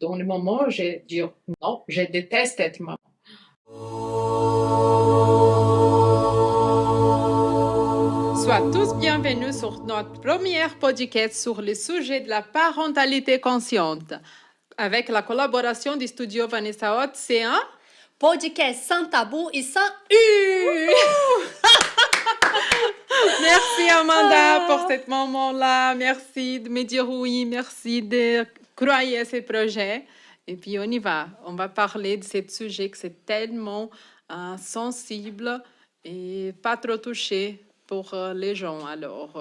dans le moment, je dis non, je déteste être maman. Soient tous bienvenus sur notre premier podcast sur le sujet de la parentalité consciente. Avec la collaboration du studio Vanessa Hot, c'est un podcast sans tabou et sans U. Merci Amanda pour ce moment-là. Merci de me dire oui. Merci de croire à ce projet. Et puis on y va. On va parler de ce sujet que c'est tellement sensible et pas trop touché pour les gens. Alors,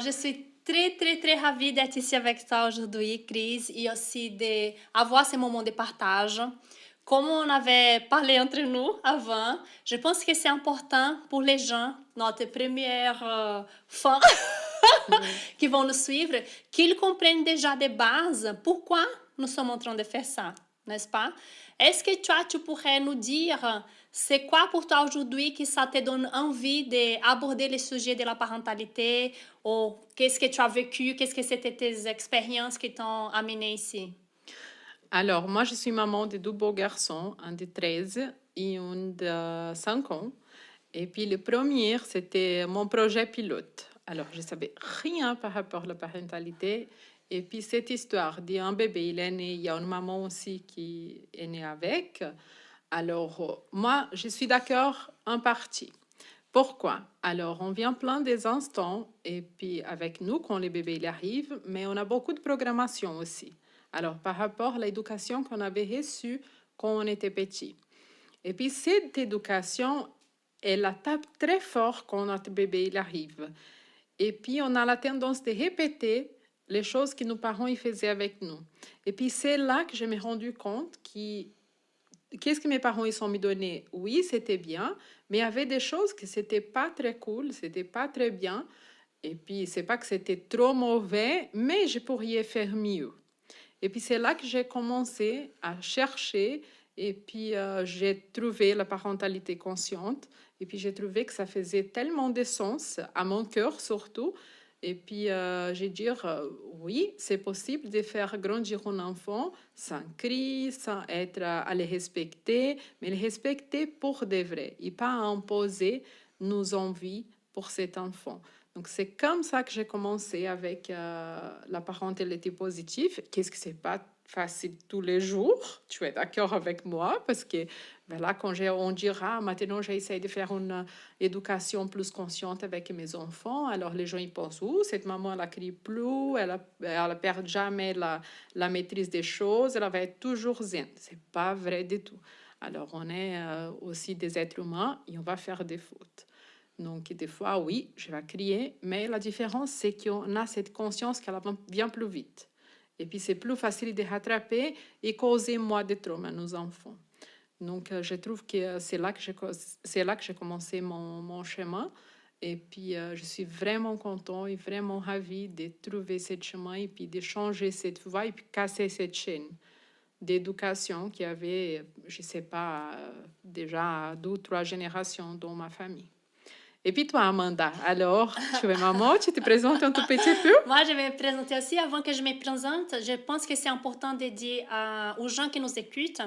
je suis très, très, très ravie d'être ici avec toi aujourd'hui, Chris, et aussi d'avoir ce moment de partage. Comme on avait parlé entre nous avant, je pense que c'est important pour les gens, notre première fan qui vont nous suivre, qu'ils comprennent déjà de base pourquoi nous sommes en train de faire ça, n'est-ce pas? Est-ce que toi, tu pourrais nous dire c'est quoi pour toi aujourd'hui que ça te donne envie d'aborder le sujet de la parentalité ou qu'est-ce que tu as vécu, qu'est-ce que c'était tes expériences qui t'ont amené ici? Alors, moi, je suis maman de deux beaux garçons, un de 13 et un de 5 ans. Et puis, le premier, c'était mon projet pilote. Alors, je ne savais rien par rapport à la parentalité. Et puis, cette histoire d'un bébé, il est né, il y a une maman aussi qui est née avec. Alors, moi, je suis d'accord en partie. Pourquoi? Alors, on vient plein des instants, et puis avec nous, quand le bébé il arrive, mais on a beaucoup de programmation aussi. Alors, par rapport à l'éducation qu'on avait reçue quand on était petit. Et puis, cette éducation, elle la tape très fort quand notre bébé il arrive. Et puis, on a la tendance de répéter les choses que nos parents ils faisaient avec nous. Et puis, c'est là que je me suis rendu compte qu'est-ce que mes parents ils sont me donné? Oui, c'était bien, mais il y avait des choses que c'était pas très cool, c'était pas très bien. Et puis, c'est pas que c'était trop mauvais, mais je pourrais faire mieux. Et puis, c'est là que j'ai commencé à chercher. Et puis, j'ai trouvé la parentalité consciente. Et puis, j'ai trouvé que ça faisait tellement de sens, à mon cœur surtout. Et puis, j'ai dit, oui, c'est possible de faire grandir un enfant sans cri, sans être à le respecter, mais le respecter pour de vrai et pas imposer nos envies pour cet enfant. Donc, c'est comme ça que j'ai commencé avec la parentalité positive. Qu'est-ce que c'est pas facile tous les jours? Tu es d'accord avec moi? Parce que ben là, quand on dira, maintenant, j'essaie de faire une éducation plus consciente avec mes enfants, alors les gens, ils pensent, cette maman, elle ne crie plus, elle ne perd jamais la maîtrise des choses, elle va être toujours zen. Ce n'est pas vrai du tout. Alors, on est aussi des êtres humains et on va faire des fautes. Donc, des fois, oui, je vais crier, mais la différence, c'est qu'on a cette conscience qu'elle vient plus vite. Et puis, c'est plus facile de rattraper et causer moins de trauma à nos enfants. Donc, je trouve que c'est là que j'ai commencé mon chemin. Et puis, je suis vraiment contente et vraiment ravie de trouver ce chemin et puis de changer cette voie et puis casser cette chaîne d'éducation qui avait, je ne sais pas, déjà 2 ou 3 générations dans ma famille. Et puis toi, Amanda, alors, tu es maman, tu te présentes un tout petit peu? Moi, je vais me présenter aussi. Avant que je me présente, je pense que c'est important de dire aux gens qui nous écoutent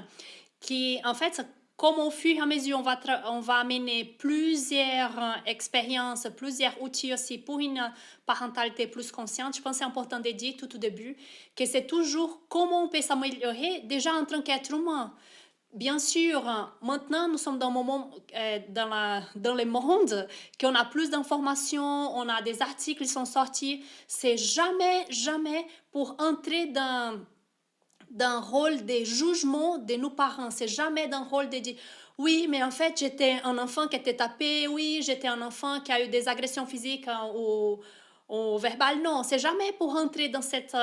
qu'en fait, comme au fur et à mesure, on va amener plusieurs expériences, plusieurs outils aussi pour une parentalité plus consciente. Je pense que c'est important de dire tout au début que c'est toujours comment on peut s'améliorer déjà en tant qu'être humain. Bien sûr, maintenant nous sommes dans un moment dans le monde qu'on a plus d'informations, on a des articles qui sont sortis. C'est jamais pour entrer dans rôle de jugement de nos parents. C'est jamais dans rôle de dire oui, mais en fait j'étais un enfant qui était tapé, oui, j'étais un enfant qui a eu des agressions physiques ou verbales. Non, c'est jamais pour entrer dans cet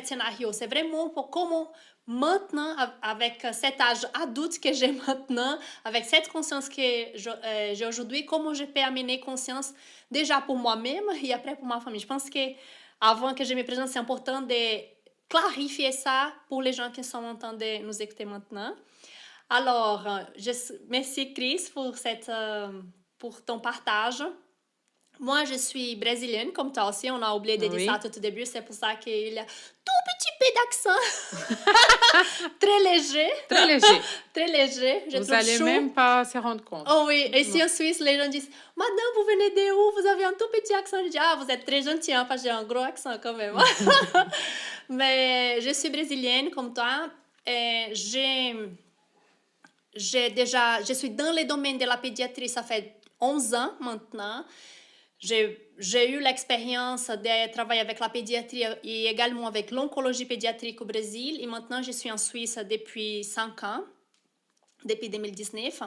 scénario. C'est vraiment pour comment maintenant, avec cet âge adulte que j'ai maintenant, avec cette conscience que j'ai aujourd'hui, comment je peux amener conscience déjà pour moi-même et après pour ma famille. Je pense que avant que je me présente, c'est important de clarifier ça pour les gens qui sont en train de nous écouter maintenant. Alors, merci Chris pour ton partage. Moi, je suis brésilienne, comme toi aussi. On a oublié de dire ça Oui, tout au début. C'est pour ça qu'il y a tout petit peu d'accent, très léger, très léger. très léger. Je Vous trouve allez chaud. même pas se rendre compte. Oh oui, ici Non. en Suisse, les gens disent, Madame, vous venez de où? Vous avez un tout petit accent. Je dis, ah, vous êtes très gentil, hein, parce que j'ai un gros accent quand même. Mais je suis brésilienne comme toi. Et je suis dans le domaine de la pédiatrie, ça fait 11 ans maintenant. J'ai eu l'expérience de travailler avec la pédiatrie et également avec l'oncologie pédiatrique au Brésil. Et maintenant, je suis en Suisse depuis 5 ans, depuis 2019.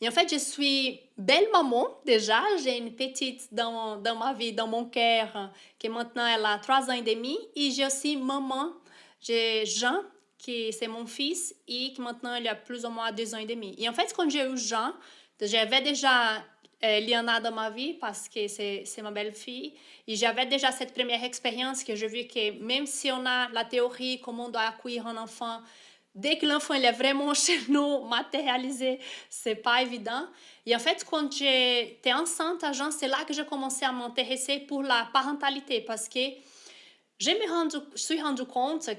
Et en fait, je suis belle maman déjà. J'ai une petite dans ma vie, dans mon cœur, qui maintenant elle a 3 ans et demi. Et j'ai aussi maman. J'ai Jean, qui c'est mon fils, et qui maintenant il a plus ou moins 2 ans et demi. Et en fait, quand j'ai eu Jean, j'avais déjà Liana dans ma vie parce que c'est ma belle-fille. Et j'avais déjà cette première expérience que j'ai vu que même si on a la théorie, comment on doit accueillir un enfant, dès que l'enfant il est vraiment chez nous, matérialisé, c'est pas évident. Et en fait, quand j'étais enceinte à Jean, c'est là que j'ai commencé à m'intéresser pour la parentalité parce que je suis rendu compte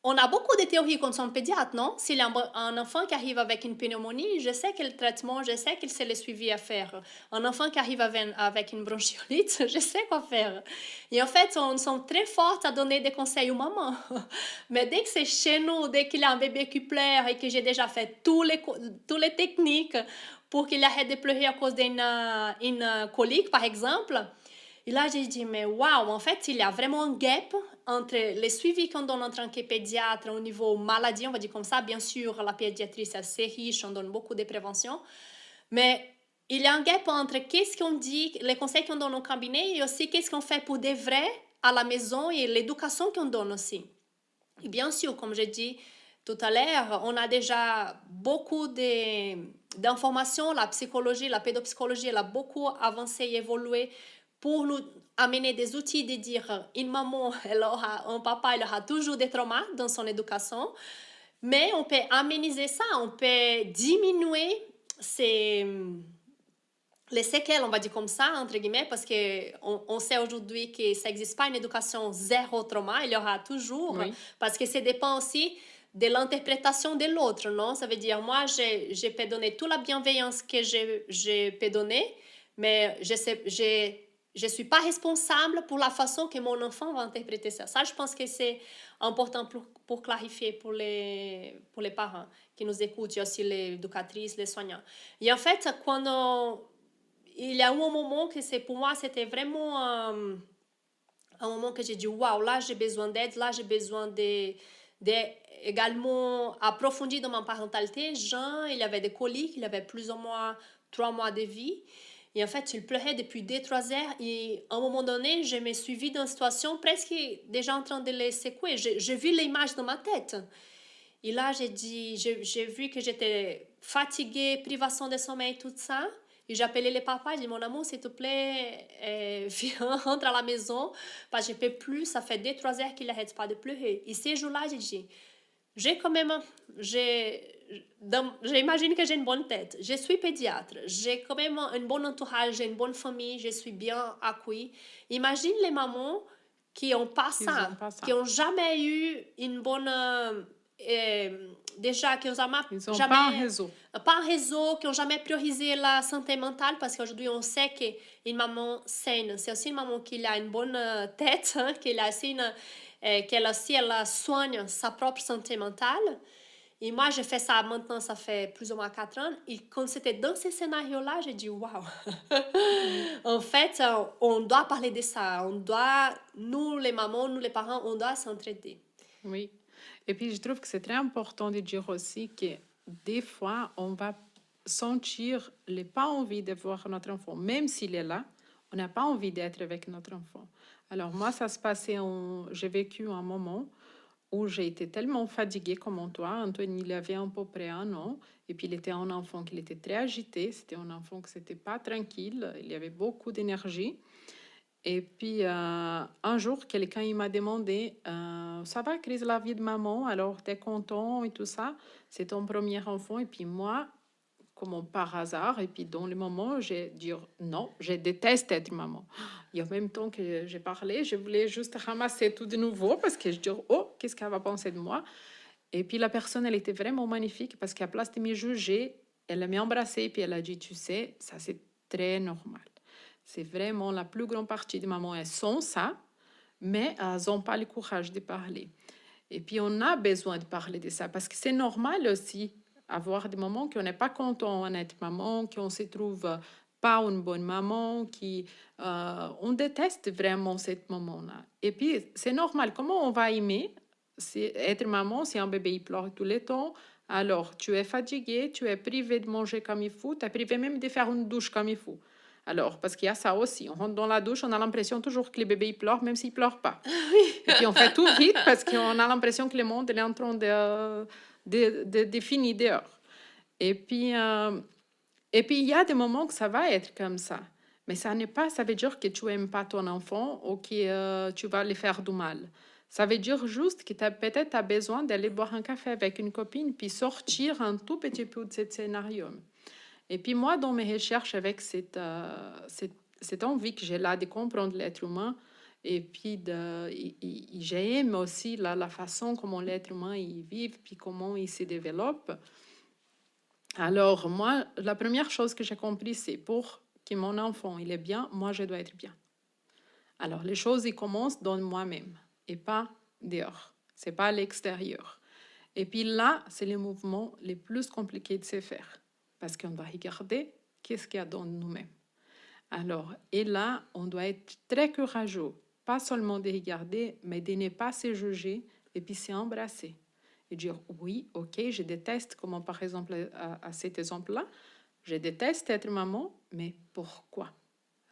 qu'on a beaucoup de théories quand on est pédiatre, non? S'il y a un enfant qui arrive avec une pneumonie, je sais quel traitement, je sais quel c'est le suivi à faire. Un enfant qui arrive avec une bronchiolite, je sais quoi faire. Et en fait, on sont très fortes à donner des conseils aux mamans. Mais dès que c'est chez nous, dès qu'il y a un bébé qui pleure et que j'ai déjà fait toutes les techniques pour qu'il arrête de pleurer à cause d'une colique, par exemple, et là, j'ai dit, mais waouh, en fait, il y a vraiment un gap entre les suivis qu'on donne en tant que pédiatre au niveau maladie, on va dire comme ça. Bien sûr, la pédiatrie, c'est assez riche, on donne beaucoup de prévention. Mais il y a un gap entre qu'est-ce qu'on dit, les conseils qu'on donne au cabinet et aussi qu'est-ce qu'on fait pour des vrais à la maison et l'éducation qu'on donne aussi. Et bien sûr, comme j'ai dit tout à l'heure, on a déjà beaucoup d'informations. La psychologie, la pédopsychologie, elle a beaucoup avancé et évolué pour nous amener des outils de dire une maman, un papa, il aura toujours des traumas dans son éducation. Mais on peut améniser ça, on peut diminuer les séquelles, on va dire comme ça, entre guillemets, parce qu'on sait aujourd'hui que ça n'existe pas une éducation zéro trauma, il y aura toujours, Oui, parce que ça dépend aussi de l'interprétation de l'autre, non? Ça veut dire, moi, je peux donner toute la bienveillance que je peux donner, mais je suis pas responsable pour la façon que mon enfant va interpréter ça. Ça, je pense que c'est important pour clarifier pour les parents qui nous écoutent, et aussi les éducatrices, les soignants. Et en fait, il y a eu un moment que pour moi, c'était vraiment un moment que j'ai dit, waouh, là, j'ai besoin d'aide, là, j'ai besoin de également approfondir dans ma parentalité. Jean, il avait des coliques, il avait plus ou moins 3 mois de vie. Et en fait, il pleurait depuis 2-3 heures. Et à un moment donné, je me suis vue dans une situation presque déjà en train de les secouer. J'ai vu l'image dans ma tête. Et là, j'ai vu que j'étais fatiguée, privation de sommeil, tout ça. Et j'ai appelé les papas, j'ai dit, mon amour, s'il te plaît, viens, rentre à la maison, parce que je ne peux plus, ça fait 2-3 heures qu'il n'arrête pas de pleurer. Et ces jours-là, j'ai dit, j'ai quand même, j'imagine que j'ai une bonne tête. Je suis pédiatre, j'ai quand même un bon entourage, j'ai une bonne famille, je suis bien accueillie. Imagine les mamans qui n'ont pas ils ça, n'ont pas ça. qui n'ont jamais eu une bonne... déjà, qui n'ont Ils n'ont jamais, pas un réseau. pas un réseau, qui n'ont jamais priorisé la santé mentale, parce qu'aujourd'hui, on sait qu'une maman saine, c'est aussi une maman qui a une bonne tête, hein, qu'elle aussi, elle soigne sa propre santé mentale. Et moi, je fais ça maintenant, ça fait plus ou moins 4 ans. Et quand c'était dans ce scénario-là, j'ai dit, waouh! Oui, En fait, on doit parler de ça. Nous les mamans, nous les parents, on doit s'entraider. oui. Et puis, je trouve que c'est très important de dire aussi que des fois, on va sentir les pas envie de voir notre enfant, même s'il est là, on n'a pas envie d'être avec notre enfant. Alors moi, ça se passait, j'ai vécu un moment où j'ai été tellement fatiguée comme toi. Antoine, il avait à peu près 1 an, et puis il était un enfant qui était très agité, c'était un enfant qui n'était pas tranquille, il y avait beaucoup d'énergie. Et puis, un jour, quelqu'un il m'a demandé, ça va, Chris, la vie de maman, alors t'es content et tout ça, c'est ton premier enfant. Et puis moi, comme par hasard. Et puis, dans le moment, j'ai dit non, je déteste être maman. Et en même temps que j'ai parlé, je voulais juste ramasser tout de nouveau parce que je dis, oh, qu'est-ce qu'elle va penser de moi? Et puis, la personne, elle était vraiment magnifique parce qu'à place de me juger, elle m'a embrassée et puis elle a dit, tu sais, ça, c'est très normal. C'est vraiment la plus grande partie des mamans, elles sont ça, mais elles n'ont pas le courage de parler. Et puis, on a besoin de parler de ça parce que c'est normal aussi avoir des moments qu'on n'est pas content d'être maman, qu'on se trouve pas une bonne maman, on déteste vraiment ce moment-là. Et puis, c'est normal. Comment on va aimer être maman si un bébé il pleure tout le temps? Alors, tu es fatigué, tu es privé de manger comme il faut, tu es privé même de faire une douche comme il faut. Alors, parce qu'il y a ça aussi. On rentre dans la douche, on a l'impression toujours que le bébé il pleure, même s'il ne pleure pas. Et puis, on fait tout vite parce qu'on a l'impression que le monde est en train de finir dehors. Et puis, il y a des moments que ça va être comme ça. Mais ça veut dire que tu n'aimes pas ton enfant ou que tu vas lui faire du mal. Ça veut dire juste que peut-être tu as besoin d'aller boire un café avec une copine puis sortir un tout petit peu de ce scénario. Et puis moi, dans mes recherches avec cette envie que j'ai là de comprendre l'être humain, et puis j'aime aussi la façon comment l'être humain il vit, puis comment il se développe. Alors moi, la première chose que j'ai compris, c'est pour que mon enfant il est bien, moi je dois être bien. Alors les choses, ils commencent dans moi-même et pas dehors. C'est pas à l'extérieur. Et puis là, c'est le mouvement le plus compliqué de se faire. Parce qu'on doit regarder qu'est-ce qu'il y a dans nous-mêmes. Alors, et là, on doit être très courageux. Pas seulement de regarder, mais de ne pas se juger et puis s'embrasser. Et dire, oui, ok, je déteste, comme par exemple à cet exemple-là, je déteste être maman, mais pourquoi?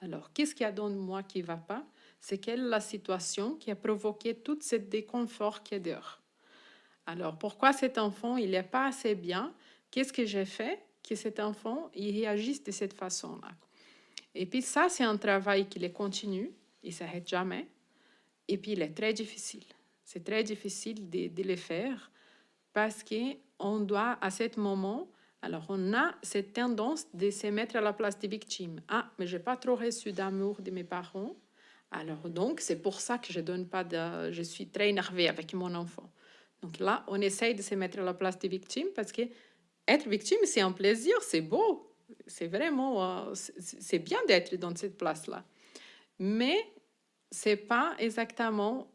Alors, qu'est-ce qu'il y a dans moi qui ne va pas? C'est quelle est la situation qui a provoqué tout ce déconfort qui est dehors? Alors, pourquoi cet enfant, il n'est pas assez bien? Qu'est-ce que j'ai fait que cet enfant, il réagisse de cette façon-là? Et puis ça, c'est un travail qui est continu, il ne s'arrête jamais. Et puis, il est très difficile. C'est très difficile de le faire parce qu'on doit, à ce moment, alors on a cette tendance de se mettre à la place des victimes. Ah, mais je n'ai pas trop reçu d'amour de mes parents. Alors donc, c'est pour ça que je suis très énervée avec mon enfant. Donc là, on essaye de se mettre à la place des victimes parce que être victime, c'est un plaisir, c'est beau. C'est vraiment, c'est bien d'être dans cette place-là. Mais c'est pas exactement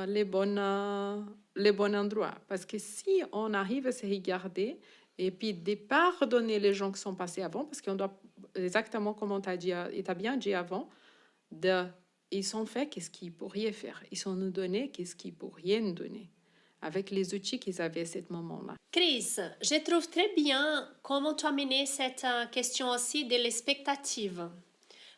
les bons endroits. Parce que si on arrive à se regarder et puis de pardonner les gens qui sont passés avant, parce qu'on doit, exactement comme tu as bien dit avant, ils ont fait qu'est-ce qu'ils pourraient faire. Ils ont nous donné qu'est-ce qu'ils pourraient nous donner avec les outils qu'ils avaient à ce moment-là. Chris, je trouve très bien comment tu as mené cette question aussi de l'expectative.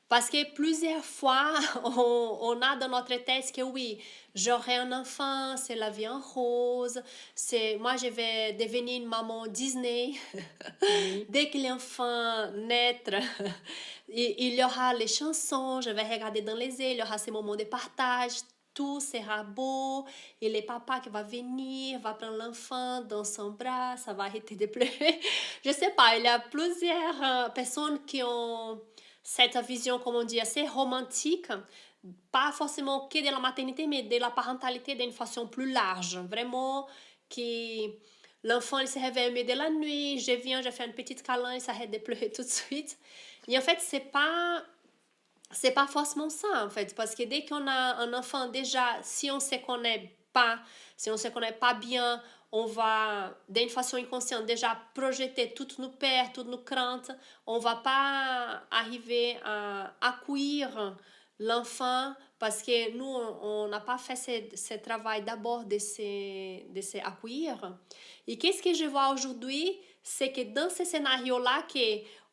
Parce que plusieurs fois, on a dans notre tête que oui, j'aurai un enfant, c'est la vie en rose, moi je vais devenir une maman Disney. Oui. Dès que l'enfant naître, il y aura les chansons, je vais regarder dans les yeux, il y aura ces moments de partage, tout sera beau, et le papa qui va venir, va prendre l'enfant dans son bras, ça va arrêter de pleurer. Je sais pas, il y a plusieurs personnes qui ont cette vision, comme on dit, assez romantique, pas forcément que de la maternité, mais de la parentalité d'une façon plus large. Vraiment, que l'enfant il se réveille au milieu de la nuit, je viens, je fais une petite câlin, il s'arrête de pleurer tout de suite. Et en fait, c'est pas forcément ça, en fait, parce que dès qu'on a un enfant, déjà, si on se connaît pas bien, on va, d'une façon inconsciente, déjà projeter toutes nos peurs, toutes nos craintes. On va pas arriver à accueillir l'enfant parce que nous, on n'a pas fait ce travail d'abord de se accueillir. Et qu'est-ce que je vois aujourd'hui, c'est que dans ce scénario-là,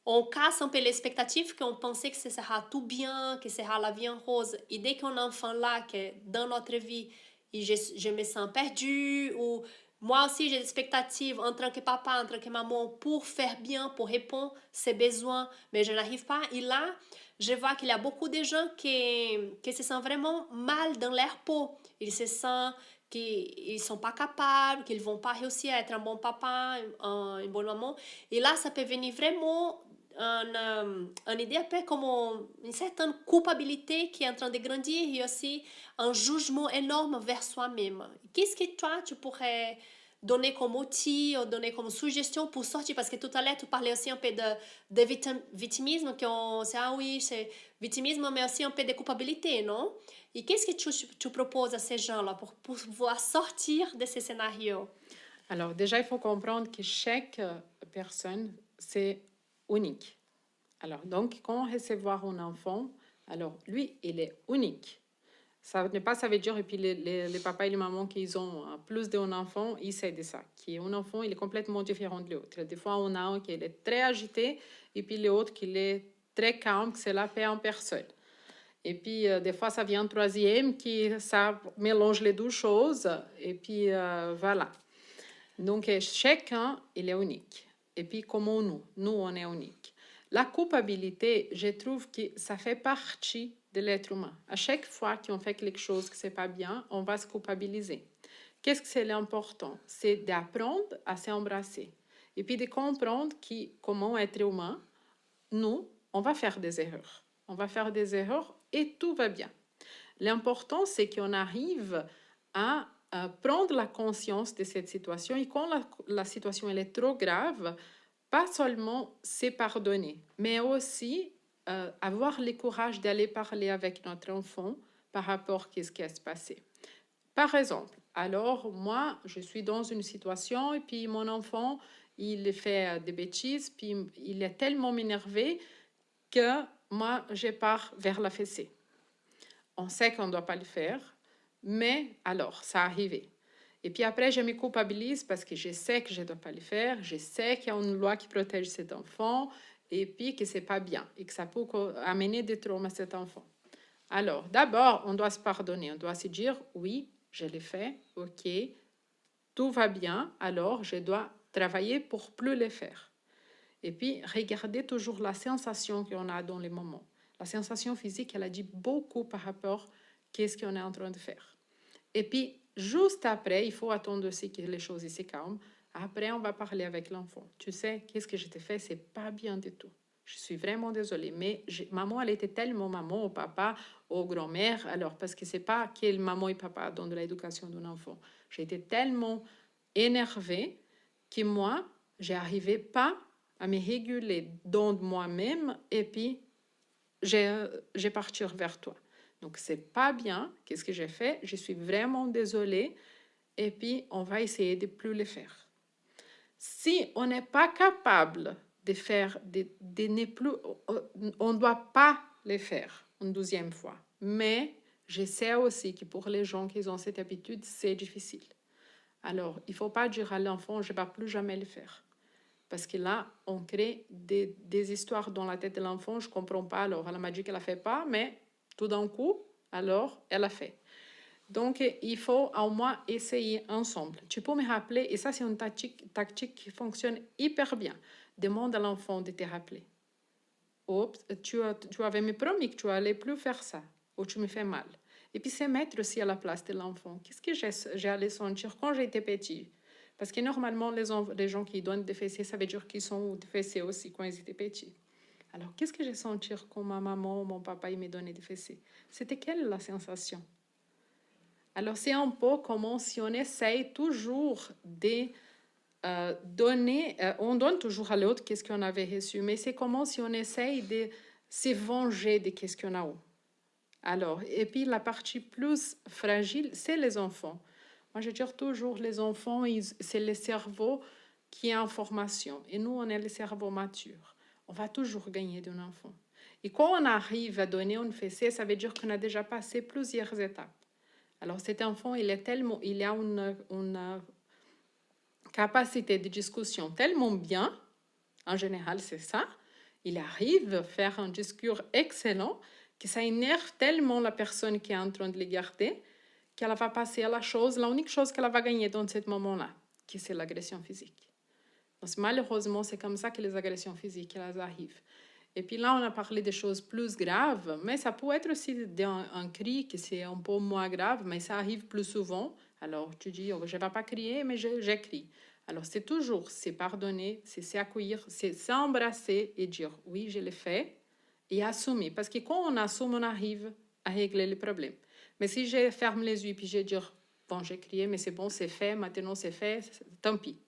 on casse un peu l'expectative qu'on pensait que ce sera tout bien, que ce sera la vie en rose. Et dès qu'on a un enfant là, que dans notre vie, et je me sens perdue, ou moi aussi j'ai des expectatives en tant que papa, en tant que maman, pour faire bien, pour répondre à ses besoins, mais je n'arrive pas. Et là, je vois qu'il y a beaucoup de gens qui se sentent vraiment mal dans leur peau. Ils se sentent qu'ils ne sont pas capables, qu'ils ne vont pas réussir à être un bon papa, une bonne maman. Et là, ça peut venir vraiment une idée un peu comme une certaine culpabilité qui est en train de grandir et aussi un jugement énorme vers soi-même. Qu'est-ce que toi, tu pourrais donner comme outil ou donner comme suggestion pour sortir? Parce que tout à l'heure, tu parlais aussi un peu de victimisme, qu'on sait, ah oui, c'est victimisme, mais aussi un peu de culpabilité, non? Et qu'est-ce que tu proposes à ces gens-là pour pouvoir sortir de ces scénarios? Alors déjà, il faut comprendre que chaque personne, c'est unique. Alors, donc, quand on recevoir un enfant, alors lui, il est unique. Ça n'est pas, ça veut dire, et puis les papas et les mamans qui ont plus d'un enfant, ils savent de ça. Qui est un enfant, il est complètement différent de l'autre. Des fois, on a un qui est très agité, et puis l'autre qui est très calme, que c'est la paix en personne. Et puis, des fois, ça vient un troisième qui ça mélange les deux choses, et puis voilà. Donc, chacun, il est unique. Et puis, comme nous, on est unique. La culpabilité, je trouve que ça fait partie de l'être humain. À chaque fois qu'on fait quelque chose qui n'est pas bien, on va se culpabiliser. Qu'est-ce que c'est l'important? C'est d'apprendre à s'embrasser. Et puis de comprendre que, comment être humain, nous, on va faire des erreurs. On va faire des erreurs et tout va bien. L'important, c'est qu'on arrive à prendre la conscience de cette situation et quand la situation elle est trop grave, pas seulement se pardonner, mais aussi avoir le courage d'aller parler avec notre enfant par rapport à ce qui s'est passé. Par exemple, alors moi, je suis dans une situation et puis mon enfant, il fait des bêtises, puis il est tellement énervé que moi, je pars vers la fessée. On sait qu'on ne doit pas le faire, mais alors, ça arrivait. Et puis après, je me culpabilise parce que je sais que je ne dois pas le faire, je sais qu'il y a une loi qui protège cet enfant, et puis que ce n'est pas bien, et que ça peut amener des traumas à cet enfant. Alors, d'abord, on doit se pardonner, on doit se dire, oui, je l'ai fait, ok, tout va bien, alors je dois travailler pour plus le faire. Et puis, regardez toujours la sensation qu'on a dans les moments. La sensation physique, elle a dit beaucoup par rapport à ce qu'on est en train de faire. Et puis, juste après, il faut attendre aussi que les choses se calment. Après, on va parler avec l'enfant. Tu sais, qu'est-ce que je t'ai fait? C'est pas bien du tout. Je suis vraiment désolée. Mais maman, elle était tellement maman au papa, aux grand-mères. Alors, parce que c'est pas quelle maman et papa dans l'éducation d'un enfant. J'ai été tellement énervée que moi, je n'arrivais pas à me réguler dans moi-même et puis j'ai parti vers toi. Donc, c'est pas bien. Qu'est-ce que j'ai fait? Je suis vraiment désolée. Et puis, on va essayer de ne plus le faire. Si on n'est pas capable de faire, de ne plus, on ne doit pas le faire une deuxième fois. Mais je sais aussi que pour les gens qui ont cette habitude, c'est difficile. Alors, il ne faut pas dire à l'enfant, je ne vais plus jamais le faire. Parce que là, on crée des histoires dans la tête de l'enfant, je ne comprends pas, alors elle m'a dit qu'elle ne l'a fait pas, mais tout d'un coup, alors, elle l'a fait. Donc, il faut au moins essayer ensemble. Tu peux me rappeler, et ça, c'est une tactique qui fonctionne hyper bien. Demande à l'enfant de te rappeler. Oups, tu avais me promis que tu allais plus faire ça, ou tu me fais mal. Et puis, c'est mettre aussi à la place de l'enfant. Qu'est-ce que j'allais sentir quand j'étais petit? Parce que normalement, les gens qui donnent des fessées, ça veut dire qu'ils sont des fessées aussi quand ils étaient petits. Alors, qu'est-ce que j'ai senti quand ma maman ou mon papa me donnaient des fessées? C'était quelle la sensation? Alors, c'est un peu comme si on essaye toujours de donner, on donne toujours à l'autre qu'est-ce qu'on avait reçu, mais c'est comme si on essaye de se venger de qu'est-ce qu'on a eu. Alors, et puis la partie plus fragile, c'est les enfants. Moi, je dis toujours, les enfants, c'est le cerveau qui est en formation. Et nous, on est le cerveau mature. On va toujours gagner d'un enfant. Et quand on arrive à donner une fessée, ça veut dire qu'on a déjà passé plusieurs étapes. Alors, cet enfant, il a une capacité de discussion tellement bien, en général, c'est ça. Il arrive à faire un discours excellent que ça énerve tellement la personne qui est en train de le garder qu'elle va passer à la unique chose qu'elle va gagner dans ce moment-là, qui c'est l'agression physique. Donc, malheureusement, c'est comme ça que les agressions physiques elles arrivent. Et puis là, on a parlé des choses plus graves, mais ça peut être aussi un cri qui c'est un peu moins grave, mais ça arrive plus souvent Alors, tu dis, oh, je ne vais pas crier, mais j'écris. Alors, c'est pardonner, c'est s'accueillir, c'est s'embrasser et dire, oui, je l'ai fait, et assumer. Parce que quand on assume, on arrive à régler les problèmes. Mais si je ferme les yeux, puis je dis, bon, j'ai crié, mais c'est bon, c'est fait, maintenant c'est fait, tant pis.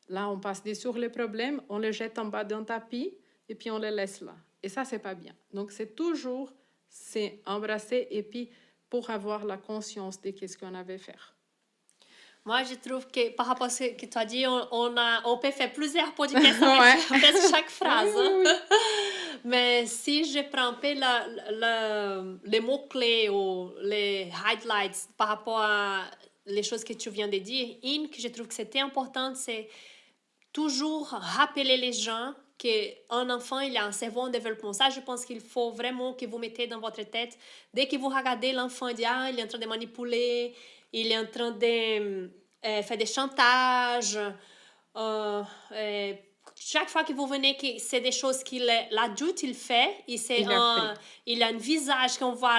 Là, on passe sur les problèmes, on les jette en bas d'un tapis, et puis on les laisse là. Et ça, c'est pas bien. Donc, c'est embrasser, et puis pour avoir la conscience de ce qu'on avait fait. Moi, je trouve que par rapport à ce que tu as dit, on peut faire plusieurs podcasts avec Ouais. presque chaque phrase. Oui, oui, Mais si je prends un peu les mots-clés ou les highlights par rapport à les choses que tu viens de dire, une que je trouve que c'était importante, c'est toujours rappeler les gens qu'un enfant, il a un cerveau en développement. Ça, je pense qu'il faut vraiment que vous mettez dans votre tête. Dès que vous regardez l'enfant, il est en train de manipuler, il est en train de faire des chantages. Chaque fois que vous venez, c'est des choses que l'adulte il fait, il a un visage qu'on voit,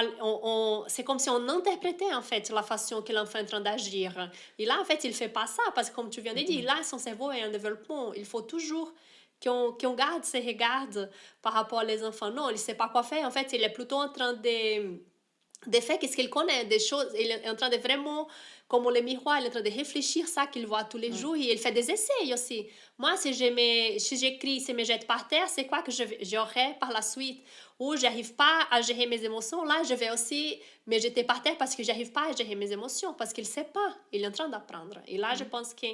c'est comme si on interprétait en fait la façon que l'enfant est en train d'agir. Et là, en fait, il fait pas ça parce que comme tu viens de dire, là, son cerveau est en développement. Il faut toujours qu'on garde ses regards par rapport aux enfants. Non, il sait pas quoi faire. En fait, il est plutôt en train de faire qu'est-ce qu'il connaît, des choses. Il est en train de vraiment, comme le miroir, il est en train de réfléchir ça qu'il voit tous les jours et il fait des essais aussi. Moi, si j'écris, si je me jette par terre, c'est quoi que j'aurai par la suite? Ou j'arrive pas à gérer mes émotions, là, je vais aussi me jeter par terre parce que j'arrive pas à gérer mes émotions, parce qu'il sait pas, il est en train d'apprendre. Et là, je pense que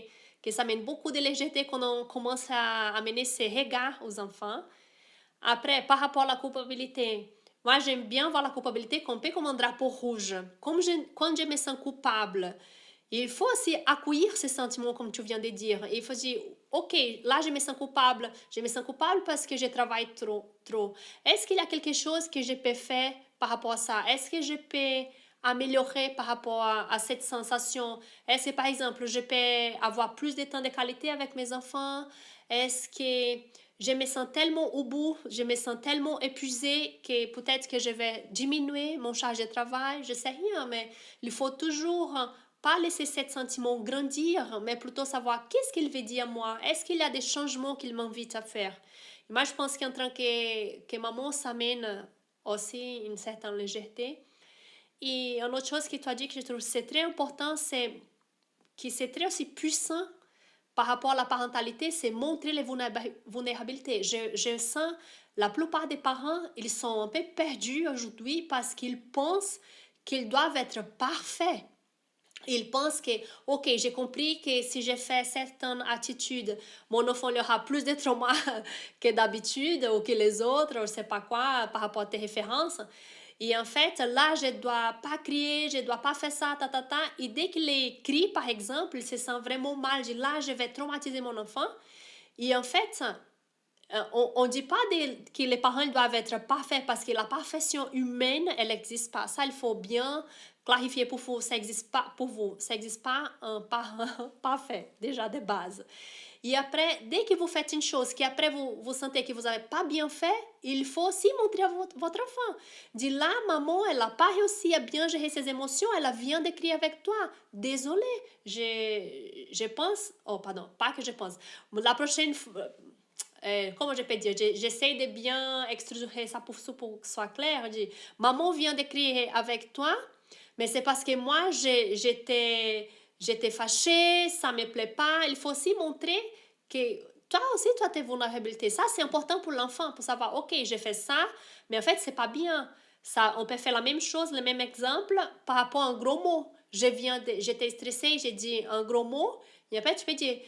ça mène beaucoup de légèreté quand on commence à amener ces regards aux enfants. Après, par rapport à la culpabilité, moi, j'aime bien voir la culpabilité comme un drapeau rouge. Quand je me sens coupable, il faut aussi accueillir ces sentiments, comme tu viens de dire. Il faut dire, OK, là, je me sens coupable. Je me sens coupable parce que je travaille trop. Est-ce qu'il y a quelque chose que je peux faire par rapport à ça? Est-ce que je peux améliorer par rapport à cette sensation? Est-ce que, par exemple, je peux avoir plus de temps de qualité avec mes enfants? Est-ce que je me sens tellement au bout, je me sens tellement épuisée que peut-être que je vais diminuer mon charge de travail, je sais rien, mais il faut toujours pas laisser ce sentiment grandir, mais plutôt savoir qu'est-ce qu'il veut dire à moi, est-ce qu'il y a des changements qu'il m'invite à faire. Et moi, je pense qu'en tant que maman, ça mène aussi une certaine légèreté. Et une autre chose que tu as dit que je trouve c'est très important, c'est que c'est très aussi puissant par rapport à la parentalité, c'est montrer les vulnérabilités. Je sens la plupart des parents, ils sont un peu perdus aujourd'hui parce qu'ils pensent qu'ils doivent être parfaits. Ils pensent que, OK, j'ai compris que si je fais certaines attitudes, mon enfant aura plus de trauma que d'habitude ou que les autres, je ne sais pas quoi, par rapport à tes références. Et en fait, là, je ne dois pas crier, je ne dois pas faire ça, Et dès qu'il crie, par exemple, il se sent vraiment mal. Je dis, là, je vais traumatiser mon enfant. Et en fait, on ne dit pas que les parents doivent être parfaits parce que la perfection humaine, elle n'existe pas. Ça, il faut bien clarifier pour vous. Ça n'existe pas pour vous. Ça n'existe pas un parent parfait, déjà de base. Et après, dès que vous faites une chose qu'après vous sentez que vous n'avez pas bien fait, il faut aussi montrer à votre enfant. Dis là, maman, elle n'a pas réussi à bien gérer ses émotions, elle vient de crier avec toi. Désolée, je pense, oh pardon, pas que je pense. La prochaine fois, comment je peux dire, j'essaie de bien extraire ça pour que ce soit clair. Je dis, maman vient de crier avec toi, mais c'est parce que moi, j'étais fâchée, ça ne me plaît pas. Il faut aussi montrer que toi aussi, tu as tes vulnérabilités. Ça, c'est important pour l'enfant, pour savoir, OK, j'ai fait ça, mais en fait, c'est pas bien. Ça, on peut faire la même chose, le même exemple par rapport à un gros mot. J'étais stressée, j'ai dit un gros mot, et après, tu peux dire,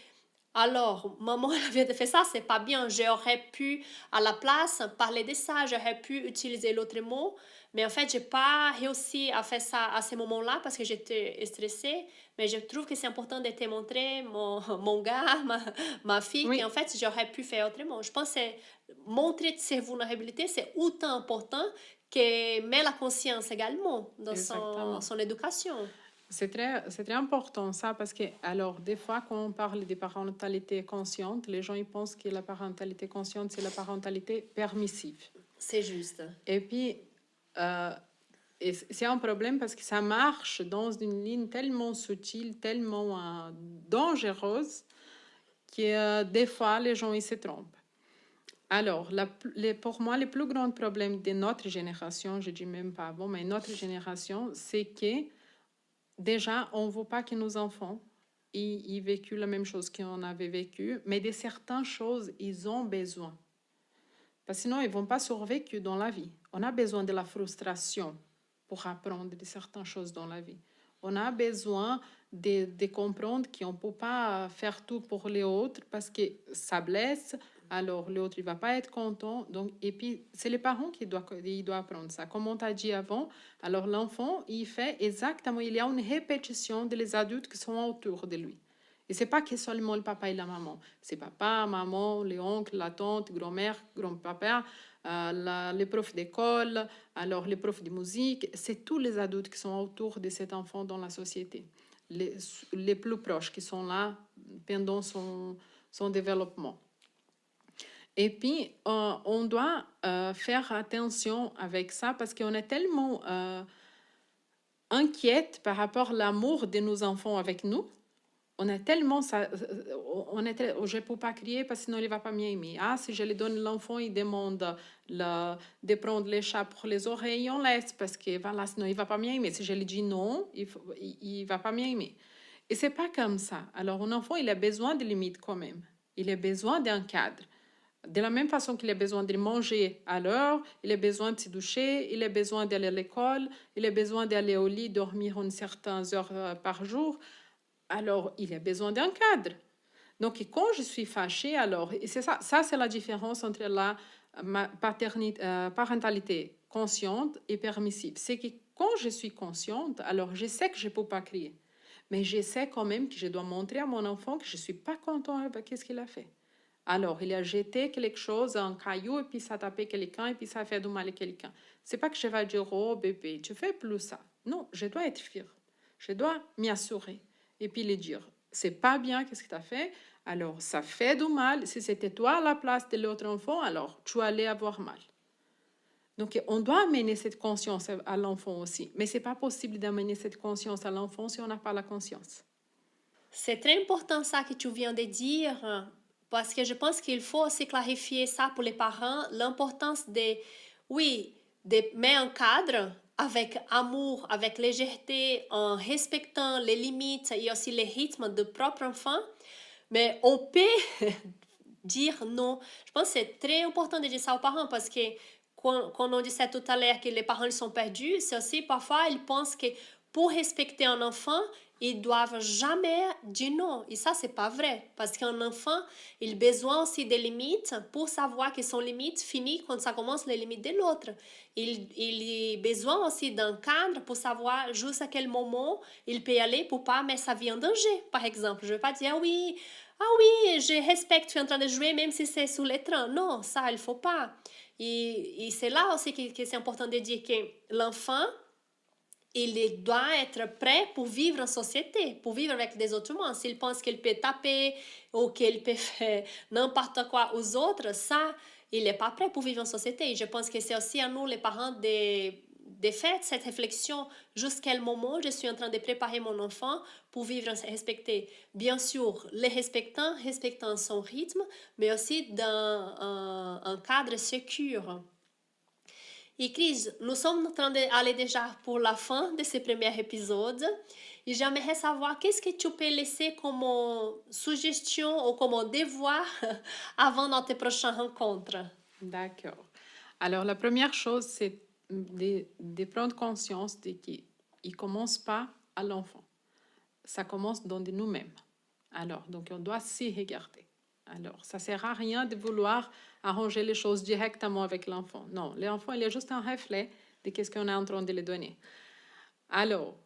alors, maman, elle vient de faire ça, c'est pas bien. J'aurais pu, à la place, parler de ça, j'aurais pu utiliser l'autre mot, mais en fait, j'ai pas réussi à faire ça à ce moment-là parce que j'étais stressée. Mais je trouve que c'est important de te montrer mon gars, ma fille, oui. qu'en fait, j'aurais pu faire autrement. Je pense que montrer ses vulnérabilités, c'est autant important que mettre la conscience également dans son éducation. C'est très important ça parce que, alors, des fois, quand on parle de parentalité consciente, les gens ils pensent que la parentalité consciente, c'est la parentalité permissive. C'est juste. Et puis, Et c'est un problème parce que ça marche dans une ligne tellement subtile, tellement dangereuse, que des fois, les gens ils se trompent. Alors, pour moi, le plus grand problème de notre génération, je ne dis même pas avant, mais notre génération, c'est que déjà, on ne veut pas que nos enfants ils vécu la même chose qu'on avait vécu, mais de certaines choses, ils ont besoin. Parce que sinon, ils ne vont pas survivre dans la vie. On a besoin de la frustration pour apprendre de certaines choses dans la vie. On a besoin de comprendre qu'on ne peut pas faire tout pour les autres parce que ça blesse, alors l'autre ne va pas être content. Donc, et puis, c'est les parents qui doivent apprendre ça. Comme on t'a dit avant, alors l'enfant, il fait exactement, il y a une répétition des adultes qui sont autour de lui. Et ce n'est pas que seulement le papa et la maman. C'est papa, maman, les oncles, la tante, grand-mère, grand-papa, les profs d'école, alors les profs de musique. C'est tous les adultes qui sont autour de cet enfant dans la société. Les plus proches qui sont là pendant son développement. Et puis, on doit faire attention avec ça parce qu'on est tellement inquiète par rapport à l'amour de nos enfants avec nous. On est tellement ça, je ne peux pas crier parce que sinon il ne va pas m'aimer. Ah, si je lui donne l'enfant, il demande de prendre les chats pour les oreilles, on laisse parce que voilà, sinon il ne va pas m'aimer. Si je lui dis non, il ne va pas m'aimer. Et ce n'est pas comme ça. Alors, un enfant, il a besoin de limites quand même. Il a besoin d'un cadre. De la même façon qu'il a besoin de manger à l'heure, il a besoin de se doucher, il a besoin d'aller à l'école, il a besoin d'aller au lit, dormir une certaine heure par jour. Alors, il a besoin d'un cadre. Donc, quand je suis fâchée, alors, et c'est ça c'est la différence entre la parentalité consciente et permissive. C'est que quand je suis consciente, alors je sais que je ne peux pas crier. Mais je sais quand même que je dois montrer à mon enfant que je ne suis pas contente avec ce qu'il a fait. Alors, il a jeté quelque chose, un caillou, et puis ça a tapé quelqu'un, et puis ça a fait du mal à quelqu'un. Ce n'est pas que je vais dire, oh bébé, tu fais plus ça. Non, je dois être fière. Je dois m'y assurer. Et puis lui dire, c'est pas bien, qu'est-ce que tu as fait? Alors, ça fait du mal. Si c'était toi à la place de l'autre enfant, alors tu allais avoir mal. Donc, on doit amener cette conscience à l'enfant aussi. Mais ce n'est pas possible d'amener cette conscience à l'enfant si on n'a pas la conscience. C'est très important ça que tu viens de dire, parce que je pense qu'il faut aussi clarifier ça pour les parents, l'importance oui, de mettre un cadre avec amour, avec légèreté, en respectant les limites et aussi les rythmes de propre enfant, mais on peut dire non. Je pense que c'est très important de dire ça aux parents parce que quand on disait tout à l'heure que les parents ils sont perdus, c'est aussi parfois ils pensent que pour respecter un enfant, ils doivent jamais dire non. Et ça, c'est pas vrai. Parce qu'un enfant, il a besoin aussi des limites pour savoir que son limite finit quand ça commence les limites de l'autre. Il a besoin aussi d'un cadre pour savoir juste à quel moment il peut y aller pour pas mettre sa vie en danger. Par exemple, je ne vais pas dire ah oui, je respecte, tu es en train de jouer même si c'est sur l'écran. Non, ça, il faut pas. Et c'est là aussi que c'est important de dire que l'enfant, il doit être prêt pour vivre en société, pour vivre avec des autres humains. S'il pense qu'il peut taper ou qu'il peut faire n'importe quoi aux autres, ça, il n'est pas prêt pour vivre en société. Et je pense que c'est aussi à nous, les parents, de faire cette réflexion jusqu'à quel moment je suis en train de préparer mon enfant pour vivre et respecter. Bien sûr, les respectant son rythme, mais aussi dans un cadre sécure. Et Chris, nous sommes en train d'aller déjà pour la fin de ce premier épisode. Et j'aimerais savoir qu'est-ce que tu peux laisser comme suggestion ou comme devoir avant notre prochaine rencontre. D'accord. Alors, la première chose, c'est de prendre conscience de qu'il ne commence pas à l'enfant. Ça commence dans de nous-mêmes. Alors, donc, on doit s'y regarder. Alors, ça ne sert à rien de vouloir arranger les choses directement avec l'enfant. Non, l'enfant, il est juste un reflet de ce qu'on est en train de lui donner. Alors,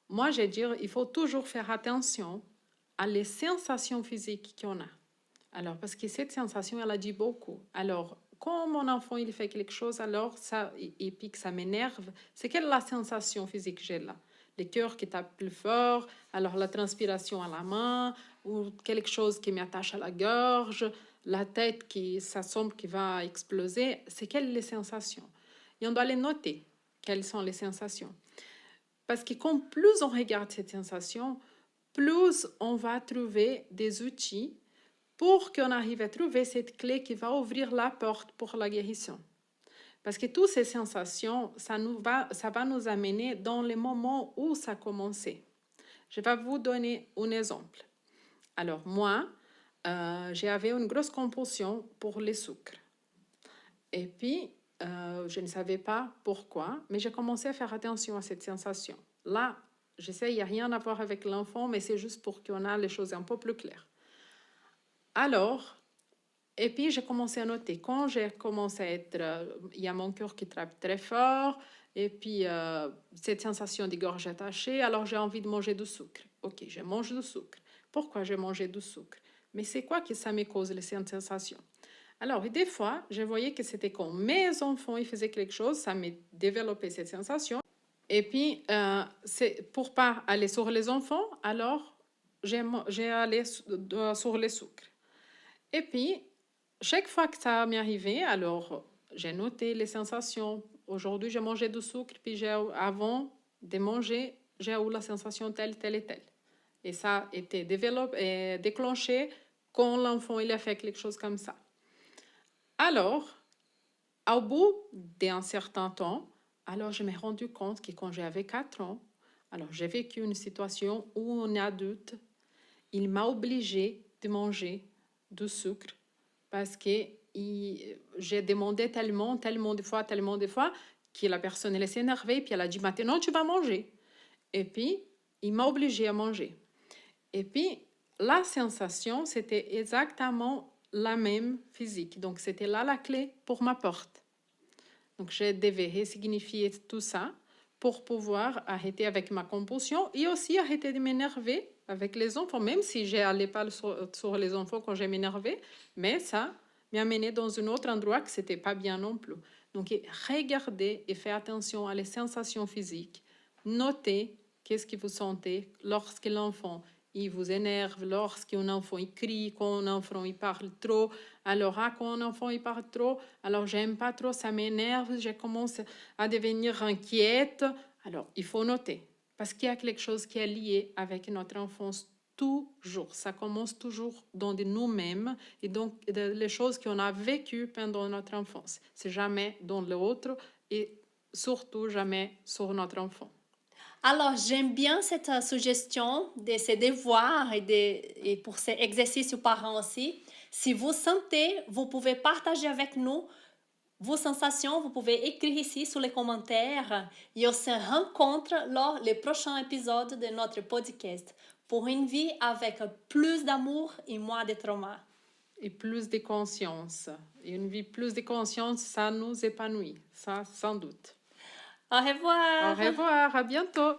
moi, je vais dire, il faut toujours faire attention à les sensations physiques qu'on a. Alors, parce que cette sensation, elle a dit beaucoup. Alors, quand mon enfant, il fait quelque chose, alors, ça, et puis que ça m'énerve, c'est quelle est la sensation physique que j'ai là? Le cœur qui tape plus fort, alors la transpiration à la main, ou quelque chose qui m'attache à la gorge, la tête ça semble qui va exploser. C'est quelles les sensations? Et on doit les noter. quelles sont les sensations. Parce que comme plus on regarde cette sensation, plus on va trouver des outils pour qu'on arrive à trouver cette clé qui va ouvrir la porte pour la guérison. Parce que toutes ces sensations, ça va nous amener dans les moments où ça a commencé. Je vais vous donner un exemple. Alors moi, j'avais une grosse compulsion pour les sucres. Et puis, je ne savais pas pourquoi, mais j'ai commencé à faire attention à cette sensation. Là, je sais, il n'y a rien à voir avec l'enfant, mais c'est juste pour qu'on ait les choses un peu plus claires. Alors, et puis j'ai commencé à noter. Quand j'ai commencé à être, il y a mon cœur qui tape très fort, et puis cette sensation de gorge attachée, alors j'ai envie de manger du sucre. Ok, je mange du sucre. Pourquoi j'ai mangé du sucre? Mais c'est quoi que ça me cause, les sensations? Alors, et des fois, je voyais que c'était quand mes enfants ils faisaient quelque chose, ça me développait cette sensation. Et puis, c'est pour pas aller sur les enfants, alors j'ai allé sur les sucres. Et puis, chaque fois que ça m'est arrivé, alors j'ai noté les sensations. Aujourd'hui, j'ai mangé du sucre, puis avant de manger, j'ai eu la sensation telle, telle et telle. Et ça a été déclenché quand l'enfant il a fait quelque chose comme ça. Alors, au bout d'un certain temps, alors je me suis rendu compte que quand j'avais 4 ans, alors j'ai vécu une situation où un adulte, il m'a obligée de manger du sucre parce que j'ai demandé tellement de fois, que la personne elle s'est énervée, puis elle a dit maintenant tu vas manger. Et puis, il m'a obligée à manger. Et puis, la sensation, c'était exactement la même physique. Donc, c'était là la clé pour ma porte. Donc, je devais resignifier tout ça pour pouvoir arrêter avec ma compulsion et aussi arrêter de m'énerver avec les enfants, même si je n'allais pas sur les enfants quand je m'énervais, mais ça m'a amené dans un autre endroit que ce n'était pas bien non plus. Donc, regardez et faites attention à les sensations physiques. Notez qu'est-ce que vous sentez lorsque l'enfant il vous énerve, lorsqu'un enfant il crie, quand un enfant il parle trop. Alors, quand un enfant il parle trop, alors j'aime pas trop, ça m'énerve, je commence à devenir inquiète. Alors, il faut noter, parce qu'il y a quelque chose qui est lié avec notre enfance toujours. Ça commence toujours dans de nous-mêmes et donc les choses qu'on a vécues pendant notre enfance. C'est jamais dans l'autre et surtout jamais sur notre enfant. Alors, j'aime bien cette suggestion de ces devoirs et pour ces exercices aux parents aussi. Si vous sentez, vous pouvez partager avec nous vos sensations. Vous pouvez écrire ici sur les commentaires et on se rencontre lors des prochains épisodes de notre podcast pour une vie avec plus d'amour et moins de trauma. Et plus de conscience. Et une vie plus de conscience, ça nous épanouit, ça sans doute. Au revoir. Au revoir, à bientôt.